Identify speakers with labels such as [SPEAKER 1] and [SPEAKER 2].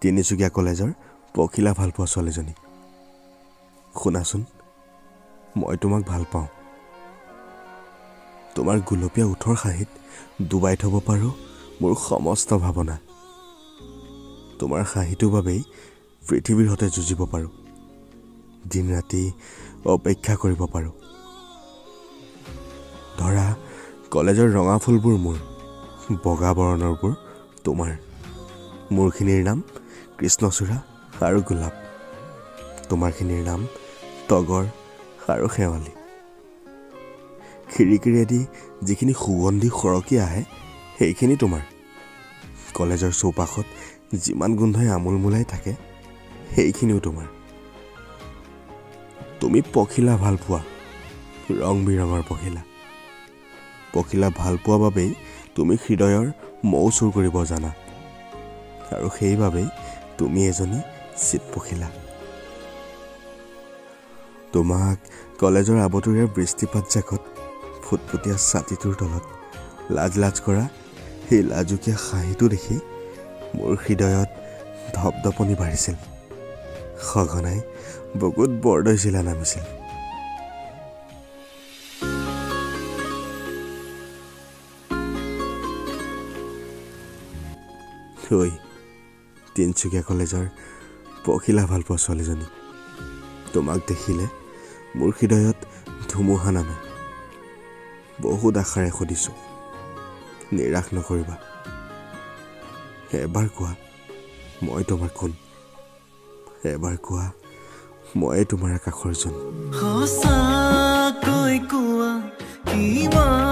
[SPEAKER 1] তিনিচুকীয়া কলেজৰ পখিলা ভালপোৱা ছোৱালীজনী শুনাচোন মই তোমাক ভাল পাওঁ তোমাৰ গুলপীয়া ওঠৰ হাঁহিত ডুবাই থব পাৰো মোৰ সমস্ত ভাৱনা তোমাৰ হাঁহিটোৰ বাবেই পৃথিৱীৰ সৈতে যুঁজিব পাৰো দিন ৰাতি অপেক্ষা কৰিব পাৰো ধৰা কলেজৰ ৰঙা ফুলবোৰ মোৰ বগা বৰণৰবোৰ তোমাৰ মোৰখিনিৰ নাম কৃষ্ণচূড়া আৰু গোলাপ তোমাৰখিনিৰ নাম তগৰ আৰু শেৱালি খিৰিকিৰেদি যিখিনি সুগন্ধি সৰকি আহে সেইখিনি তোমাৰ কলেজৰ চৌপাশত যিমান গোন্ধই আমোলমোলাই থাকে সেইখিনিও তোমাৰ তুমি পখিলা ভাল পোৱা ৰং বিৰঙৰ পখিলা ভাল পোৱা বাবেই তুমি হৃদয়ৰ মৌ চুৰ কৰিব জানা আৰু সেইবাবেই তুমি এজনী চিত পখিলা তোমাক কলেজৰ আবতৰীয়া বৃষ্টিপাত জাকত ফুটফুটীয়া ছাতিটোৰ তলত লাজ কৰা সেই লাজুকীয়া হাঁহিটো দেখি মোৰ হৃদয়ত ধপধপনি বাঢ়িছিল সঘনাই বুকুত বৰদৈ জিলা নামিছিল ঐ তিনিচুকীয়া কলেজৰ পখিলা ভালপোৱা ছোৱালীজনী তোমাক দেখিলে মোৰ হৃদয়ত ধুমুহা নামে বহুত আশাৰে সুধিছো নিৰাশ নকৰিবা এবাৰ কোৱা মই তোমাৰ কোন এবাৰ কোৱা মই তোমাৰ আকাশৰ জন
[SPEAKER 2] সঁচাকৈ কোৱা কিমান